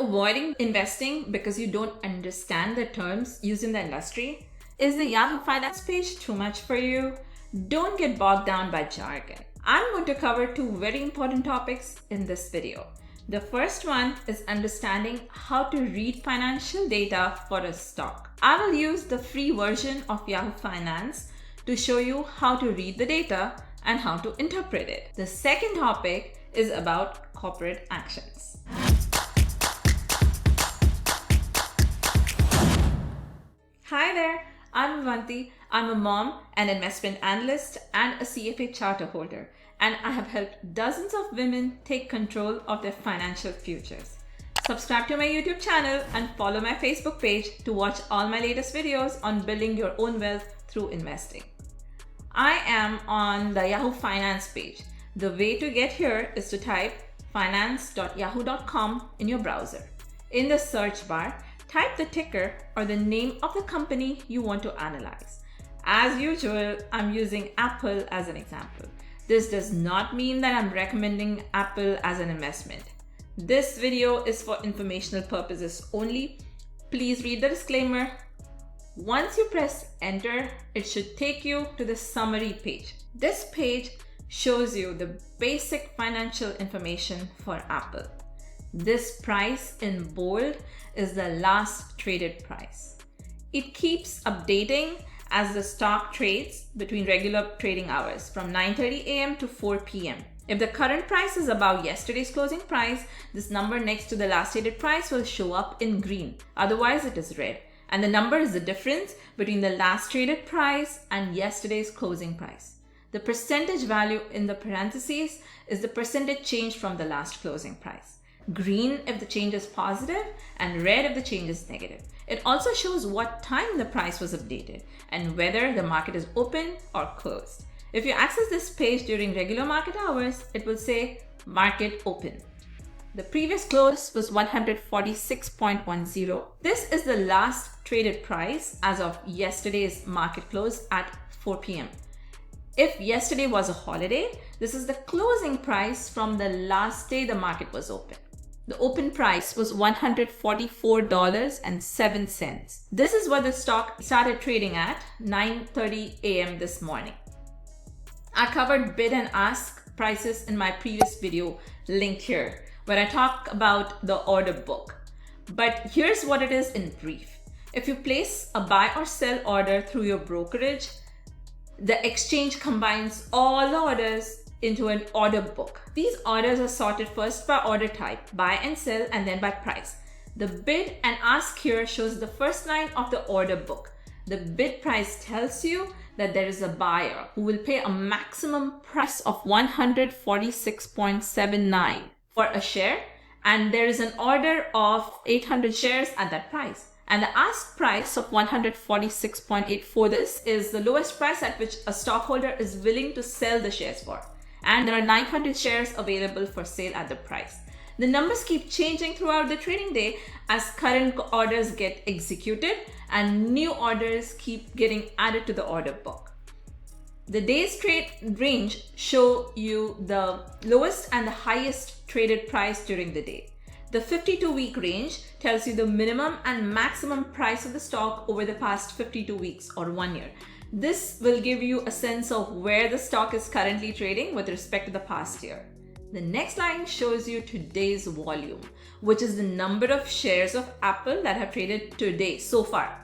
avoiding investing because you don't understand the terms used in the industry? Is the Yahoo Finance page too much for you? Don't get bogged down by jargon. I'm going to cover two very important topics in this video. The first one is understanding how to read financial data for a stock. I will use the free version of Yahoo Finance to show you how to read the data and how to interpret it. The second topic is about corporate actions. Hi there, I'm Vanti. I'm a mom, an investment analyst, and a CFA charter holder, and I have helped dozens of women take control of their financial futures. Subscribe to my YouTube channel and follow my Facebook page to watch all my latest videos on building your own wealth through investing. I am on the Yahoo Finance page. The way to get here is to type finance.yahoo.com in your browser. In the search bar, type the ticker or the name of the company you want to analyze. As usual, I'm using Apple as an example. This does not mean that I'm recommending Apple as an investment. This video is for informational purposes only. Please read the disclaimer. Once you press enter, it should take you to the summary page. This page shows you the basic financial information for Apple. This price in bold is the last traded price. It keeps updating as the stock trades between regular trading hours from 9:30 a.m. to 4 p.m. If the current price is above yesterday's closing price, this number next to the last traded price will show up in green. Otherwise, it is red. And the number is the difference between the last traded price and yesterday's closing price. The percentage value in the parentheses is the percentage change from the last closing price. Green if the change is positive and red if the change is negative. It also shows what time the price was updated and whether the market is open or closed. If you access this page during regular market hours, it will say market open. The previous close was 146.10. This is the last traded price as of yesterday's market close at 4 p.m. If yesterday was a holiday, this is the closing price from the last day the market was open. The open price was $144.07. This is what the stock started trading at 9:30 a.m. this morning. I covered bid and ask prices in my previous video linked here, where I talk about the order book. But here's what it is in brief. If you place a buy or sell order through your brokerage, the exchange combines all the orders into an order book. These orders are sorted first by order type, buy and sell, and then by price. The bid and ask here shows the first line of the order book. The bid price tells you that there is a buyer who will pay a maximum price of $146.79 for a share, and there is an order of 800 shares at that price. And the ask price of 146.84, this is the lowest price at which a stockholder is willing to sell the shares for. And there are 900 shares available for sale at the price. The numbers keep changing throughout the trading day as current orders get executed and new orders keep getting added to the order book. The day's trade range show you the lowest and the highest traded price during the day. The 52-week range tells you the minimum and maximum price of the stock over the past 52 weeks or 1 year. This will give you a sense of where the stock is currently trading with respect to the past year. The next line shows you today's volume, which is the number of shares of Apple that have traded today so far.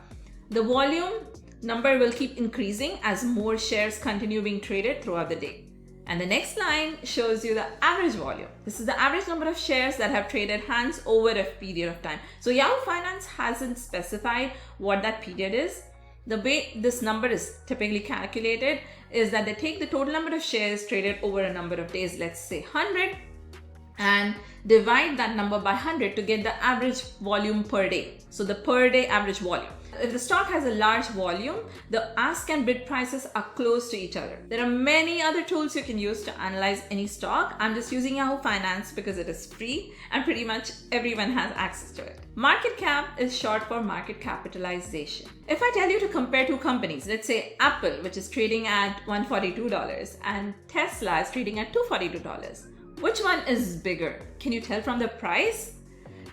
The volume number will keep increasing as more shares continue being traded throughout the day. And the next line shows you the average volume. This is the average number of shares that have traded hands over a period of time. So Yahoo Finance hasn't specified what that period is. The way this number is typically calculated is that they take the total number of shares traded over a number of days, let's say 100, and divide that number by 100 to get the average volume per day. So the per day average volume. If the stock has a large volume, the ask and bid prices are close to each other. There are many other tools you can use to analyze any stock. I'm just using Yahoo Finance because it is free and pretty much everyone has access to it. Market cap is short for market capitalization. If I tell you to compare two companies, let's say Apple, which is trading at $142, and Tesla is trading at $242, which one is bigger? Can you tell from the price?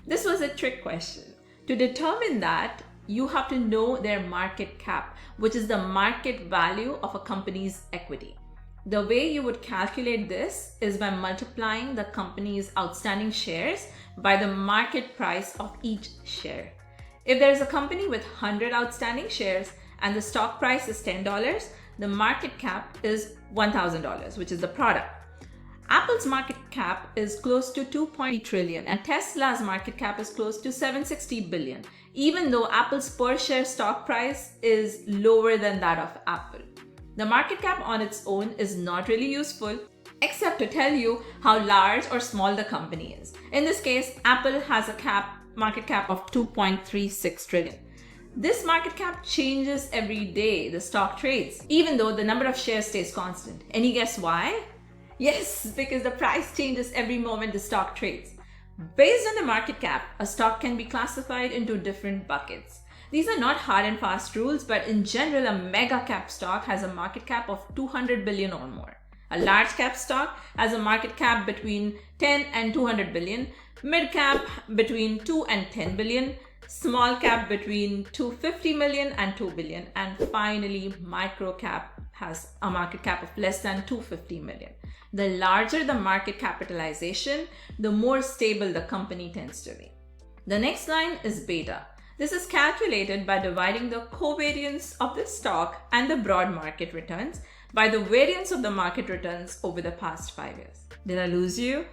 This was a trick question. To determine that, you have to know their market cap, which is the market value of a company's equity. The way you would calculate this is by multiplying the company's outstanding shares by the market price of each share. If there is a company with 100 outstanding shares and the stock price is $10, the market cap is $1,000, which is the product. Apple's market cap is close to 2.8 trillion and Tesla's market cap is close to 760 billion, even though Apple's per share stock price is lower than that of Apple. The market cap on its own is not really useful, except to tell you how large or small the company is. In this case, Apple has a market cap of 2.36 trillion. This market cap changes every day the stock trades, even though the number of shares stays constant. Any guess why? Yes, because the price changes every moment the stock trades. Based on the market cap, a stock can be classified into different buckets. These are not hard and fast rules, but in general, a mega cap stock has a market cap of 200 billion or more. A large cap stock has a market cap between 10 and 200 billion, mid cap between 2 and 10 billion, small cap between 250 million and 2 billion, and finally, micro cap has a market cap of less than 250 million. The larger the market capitalization, the more stable the company tends to be. The next line is beta. This is calculated by dividing the covariance of the stock and the broad market returns by the variance of the market returns over the past 5 years. Did I lose you?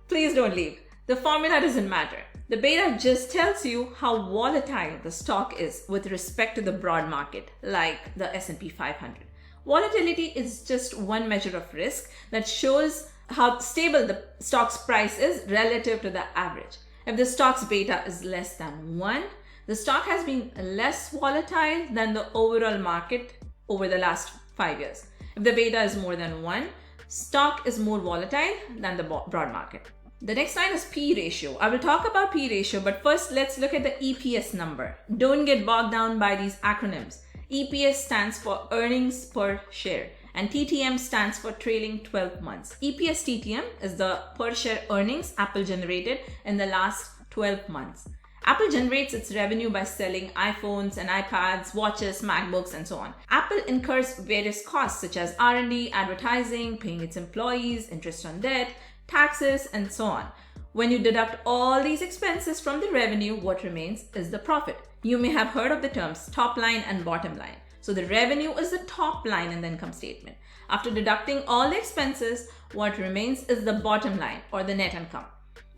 Please don't leave. The formula doesn't matter. The beta just tells you how volatile the stock is with respect to the broad market, like the S&P 500. Volatility is just one measure of risk that shows how stable the stock's price is relative to the average. If the stock's beta is less than 1, the stock has been less volatile than the overall market over the last 5 years. If the beta is more than 1, stock is more volatile than the broad market. The next line is P ratio. I will talk about P ratio, but first let's look at the EPS number. Don't get bogged down by these acronyms. EPS stands for earnings per share and TTM stands for trailing 12 months. EPS TTM is the per share earnings Apple generated in the last 12 months. Apple generates its revenue by selling iPhones and iPads, watches, MacBooks, and so on. Apple incurs various costs such as R&D, advertising, paying its employees, interest on debt, taxes, and so on. When you deduct all these expenses from the revenue, what remains is the profit. You may have heard of the terms top line and bottom line. So the revenue is the top line in the income statement. After deducting all the expenses, what remains is the bottom line or the net income.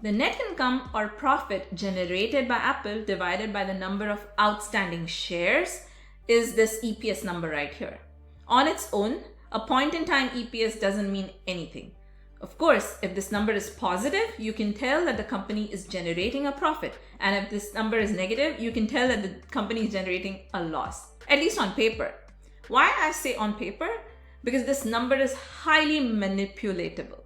The net income or profit generated by Apple divided by the number of outstanding shares is this EPS number right here. On its own, a point-in-time EPS doesn't mean anything. Of course, if this number is positive, you can tell that the company is generating a profit. And if this number is negative, you can tell that the company is generating a loss, at least on paper. Why I say on paper? Because this number is highly manipulatable.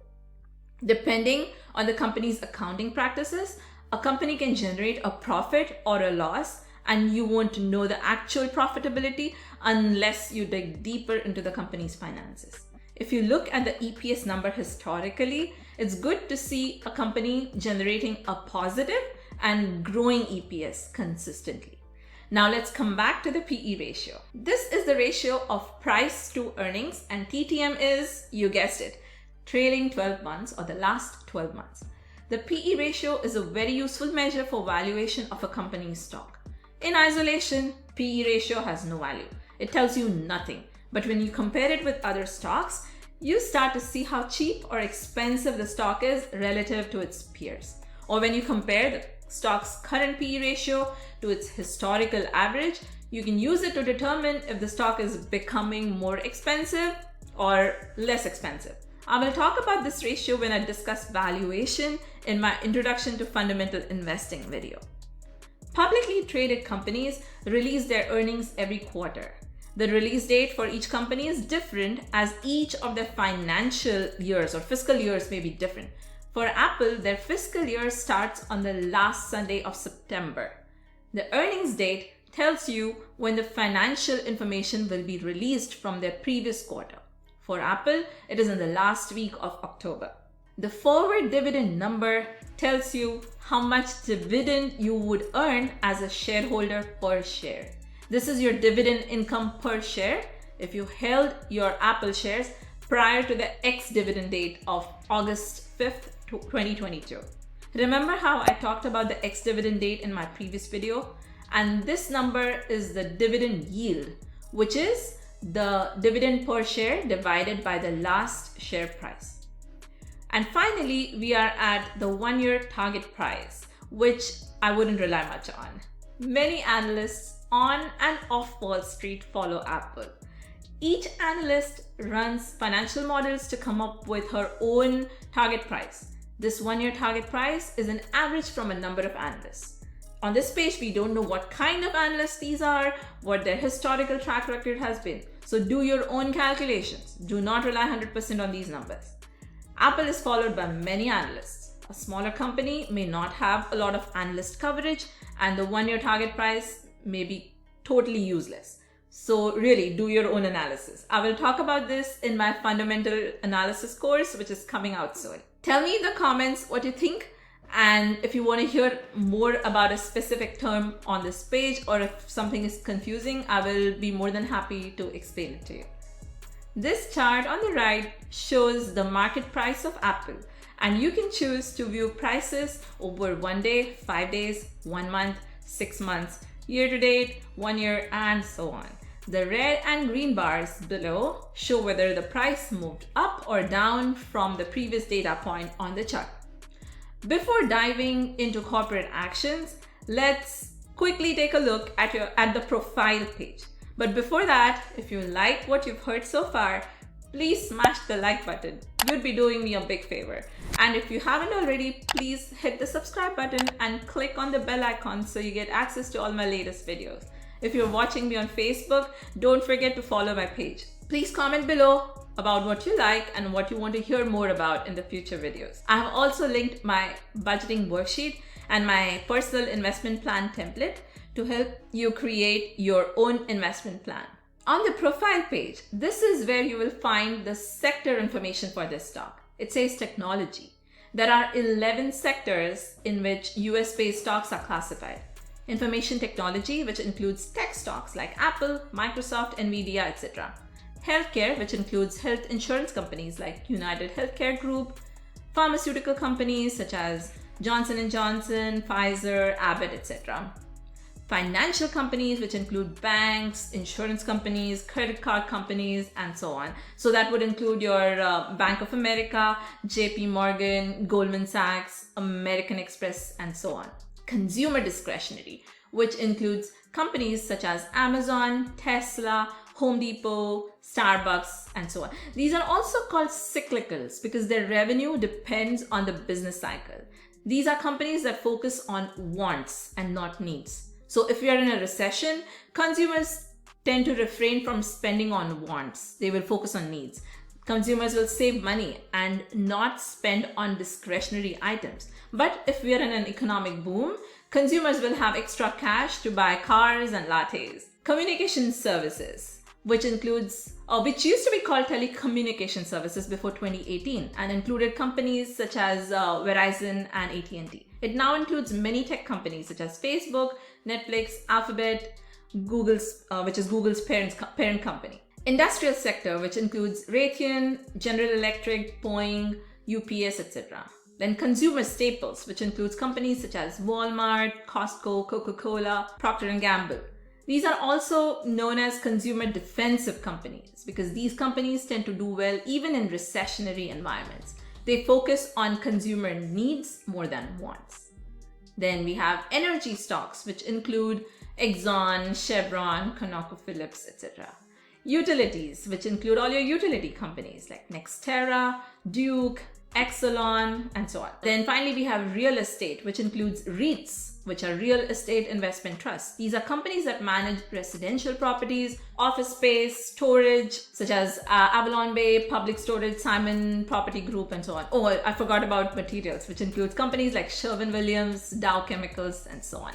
Depending on the company's accounting practices, a company can generate a profit or a loss, and you won't know the actual profitability unless you dig deeper into the company's finances. If you look at the EPS number historically, it's good to see a company generating a positive and growing EPS consistently. Now let's come back to the PE ratio. This is the ratio of price to earnings, and TTM is, you guessed it, trailing 12 months or the last 12 months. The PE ratio is a very useful measure for valuation of a company's stock. In isolation, PE ratio has no value. It tells you nothing. But when you compare it with other stocks, you start to see how cheap or expensive the stock is relative to its peers. Or when you compare the stock's current PE ratio to its historical average, you can use it to determine if the stock is becoming more expensive or less expensive. I will talk about this ratio when I discuss valuation in my Introduction to Fundamental Investing video. Publicly traded companies release their earnings every quarter. The release date for each company is different as each of their financial years or fiscal years may be different. For Apple, their fiscal year starts on the last Sunday of September. The earnings date tells you when the financial information will be released from their previous quarter. For Apple, it is in the last week of October. The forward dividend number tells you how much dividend you would earn as a shareholder per share. This is your dividend income per share if you held your Apple shares prior to the ex-dividend date of August 5th, 2022. Remember how I talked about the ex-dividend date in my previous video? And this number is the dividend yield, which is the dividend per share divided by the last share price. And finally, we are at the 1-year target price, which I wouldn't rely much on. Many analysts on and off Wall Street follow Apple. Each analyst runs financial models to come up with her own target price. This 1-year target price is an average from a number of analysts. On this page, we don't know what kind of analysts these are, what their historical track record has been. So do your own calculations. Do not rely 100% on these numbers. Apple is followed by many analysts. A smaller company may not have a lot of analyst coverage, and the 1-year target price may be totally useless. So really do your own analysis. I will talk about this in my fundamental analysis course, which is coming out soon. Tell me in the comments what you think, and if you want to hear more about a specific term on this page, or if something is confusing, I will be more than happy to explain it to you. This chart on the right shows the market price of Apple, and you can choose to view prices over 1 day, 5 days, 1 month, 6 months, year to date, 1 year, and so on. The red and green bars below show whether the price moved up or down from the previous data point on the chart. Before diving into corporate actions, let's quickly take a look at the profile page. But before that, if you like what you've heard so far, please smash the like button. You'd be doing me a big favor. And if you haven't already, please hit the subscribe button and click on the bell icon so you get access to all my latest videos. If you're watching me on Facebook, don't forget to follow my page. Please comment below about what you like and what you want to hear more about in the future videos. I have also linked my budgeting worksheet and my personal investment plan template to help you create your own investment plan. On the profile page, this is where you will find the sector information for this stock. It says technology. There are 11 sectors in which US-based stocks are classified. Information technology, which includes tech stocks like Apple, Microsoft, Nvidia, etc. Healthcare, which includes health insurance companies like United Healthcare Group, pharmaceutical companies such as Johnson & Johnson, Pfizer, Abbott, etc. Financial companies, which include banks, insurance companies, credit card companies, and so on. So that would include your Bank of America, JP Morgan, Goldman Sachs, American Express, and so on. Consumer discretionary, which includes companies such as Amazon, Tesla, Home Depot, Starbucks, and so on. These are also called cyclicals because their revenue depends on the business cycle. These are companies that focus on wants and not needs. So if we are in a recession, consumers tend to refrain from spending on wants. They will focus on needs. Consumers will save money and not spend on discretionary items. But if we are in an economic boom, consumers will have extra cash to buy cars and lattes. Communication services, which used to be called telecommunication services before 2018 and included companies such as Verizon and AT&T. It now includes many tech companies such as Facebook, Netflix, Alphabet, which is Google's parent company. Industrial sector, which includes Raytheon, General Electric, Boeing, UPS, etc. Then consumer staples, which includes companies such as Walmart, Costco, Coca-Cola, Procter & Gamble. These are also known as consumer defensive companies because these companies tend to do well even in recessionary environments. They focus on consumer needs more than wants. Then we have energy stocks, which include Exxon, Chevron, ConocoPhillips, etc. Utilities, which include all your utility companies like Nextera, Duke, Exelon, and so on. Then finally, we have real estate, which includes REITs, which are real estate investment trusts. These are companies that manage residential properties, office space, storage, such as Avalon Bay, Public Storage, Simon Property Group, and so on. Oh, I forgot about materials, which includes companies like Sherwin-Williams, Dow Chemicals, and so on.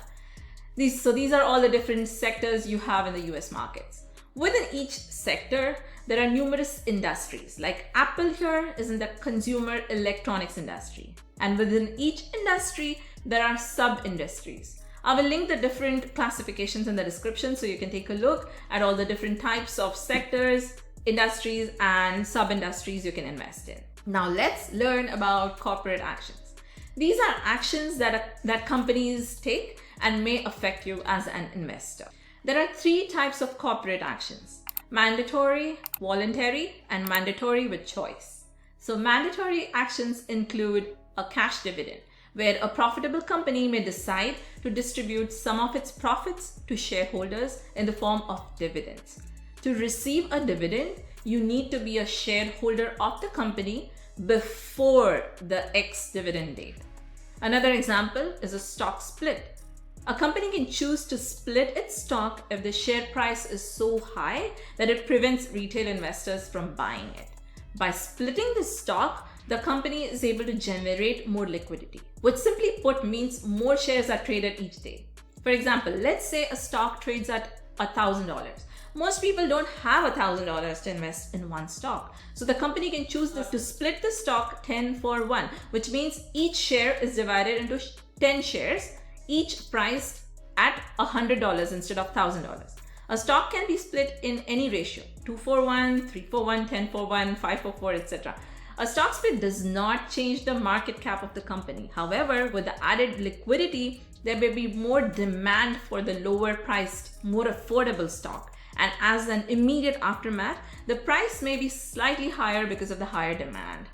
These are all the different sectors you have in the US markets. Within each sector, there are numerous industries. Like Apple here is in the consumer electronics industry. And within each industry, there are sub-industries. I will link the different classifications in the description so you can take a look at all the different types of sectors, industries, and sub-industries you can invest in. Now let's learn about corporate actions. These are actions that companies take and may affect you as an investor. There are three types of corporate actions: mandatory, voluntary, and mandatory with choice. So mandatory actions include a cash dividend, where a profitable company may decide to distribute some of its profits to shareholders in the form of dividends. To receive a dividend, you need to be a shareholder of the company before the ex-dividend date. Another example is a stock split. A company can choose to split its stock if the share price is so high that it prevents retail investors from buying it. By splitting the stock, the company is able to generate more liquidity, which simply put means more shares are traded each day. For example, let's say a stock trades at $1,000. Most people don't have $1,000 to invest in one stock. So the company can choose this to split the stock 10 for 1, which means each share is divided into 10 shares, each priced at $100 instead of $1,000. A stock can be split in any ratio: 2 for 1, 3 for 1, 10 for 1, 5 for 4, etc. A stock split does not change the market cap of the company. However, with the added liquidity, there may be more demand for the lower priced, more affordable stock. And as an immediate aftermath, the price may be slightly higher because of the higher demand.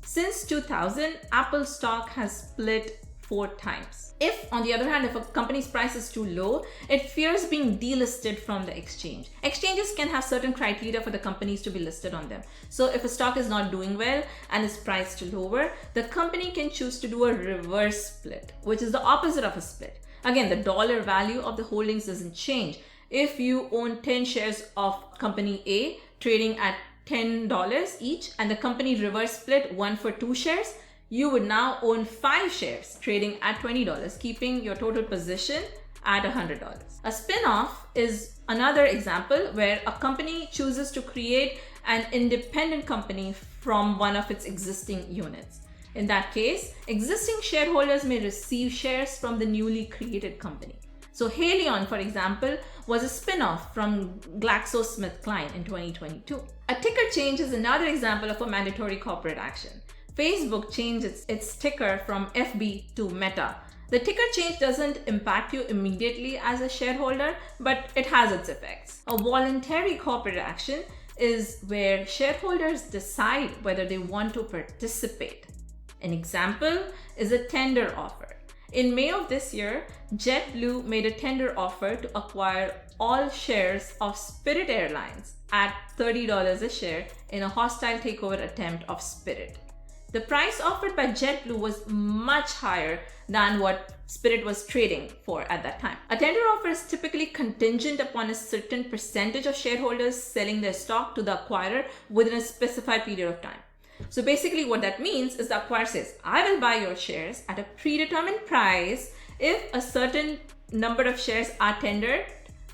Since 2000, Apple stock has split 4 times. If, on the other hand, if a company's price is too low, it fears being delisted from the exchange. Exchanges can have certain criteria for the companies to be listed on them. So if a stock is not doing well and is priced lower, the company can choose to do a reverse split, which is the opposite of a split. Again, the dollar value of the holdings doesn't change. If you own 10 shares of company A trading at $10 each and the company reverse split 1 for 2 shares, you would now own 5 shares trading at $20, keeping your total position at $100. A spin-off is another example where a company chooses to create an independent company from one of its existing units. In that case, existing shareholders may receive shares from the newly created company. So Haleon, for example, was a spin-off from GlaxoSmithKline in 2022. A ticker change is another example of a mandatory corporate action. Facebook changed its ticker from FB to Meta. The ticker change doesn't impact you immediately as a shareholder, but it has its effects. A voluntary corporate action is where shareholders decide whether they want to participate. An example is a tender offer. In May of this year, JetBlue made a tender offer to acquire all shares of Spirit Airlines at $30 a share in a hostile takeover attempt of Spirit. The price offered by JetBlue was much higher than what Spirit was trading for at that time. A tender offer is typically contingent upon a certain percentage of shareholders selling their stock to the acquirer within a specified period of time. So basically what that means is the acquirer says, I will buy your shares at a predetermined price if a certain number of shares are tendered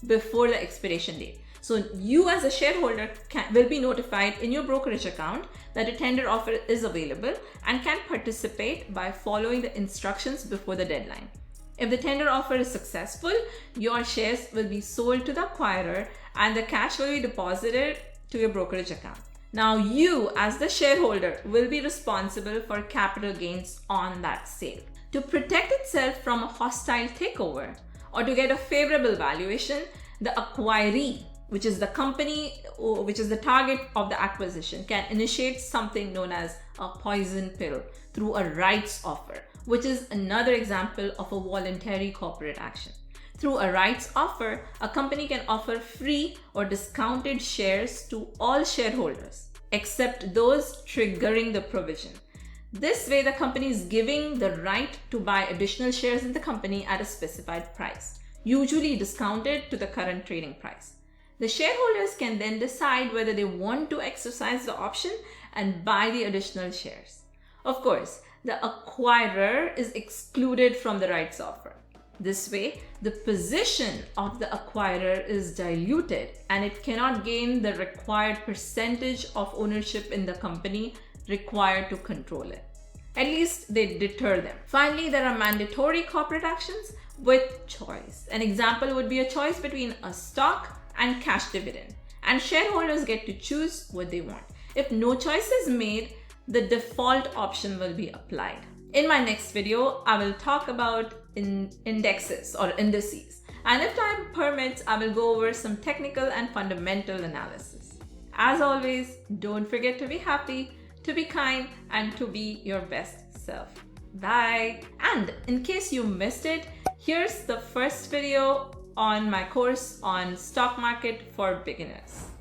before the expiration date. So you as a shareholder will be notified in your brokerage account that a tender offer is available and can participate by following the instructions before the deadline. If the tender offer is successful, your shares will be sold to the acquirer and the cash will be deposited to your brokerage account. Now you as the shareholder will be responsible for capital gains on that sale. To protect itself from a hostile takeover or to get a favorable valuation, the acquiree, which is the company, which is the target of the acquisition, can initiate something known as a poison pill through a rights offer, which is another example of a voluntary corporate action. Through a rights offer, a company can offer free or discounted shares to all shareholders, except those triggering the provision. This way, the company is giving the right to buy additional shares in the company at a specified price, usually discounted to the current trading price. The shareholders can then decide whether they want to exercise the option and buy the additional shares. Of course, the acquirer is excluded from the rights offer. This way, the position of the acquirer is diluted and it cannot gain the required percentage of ownership in the company required to control it. At least they deter them. Finally, there are mandatory corporate actions with choice. An example would be a choice between a stock and cash dividend, and shareholders get to choose what they want. If no choice is made, the default option will be applied. In my next video, I will talk about indexes or indices, and if time permits, I will go over some technical and fundamental analysis. As always, don't forget to be happy, to be kind, and to be your best self. Bye! And in case you missed it, here's the first video on my course on stock market for beginners.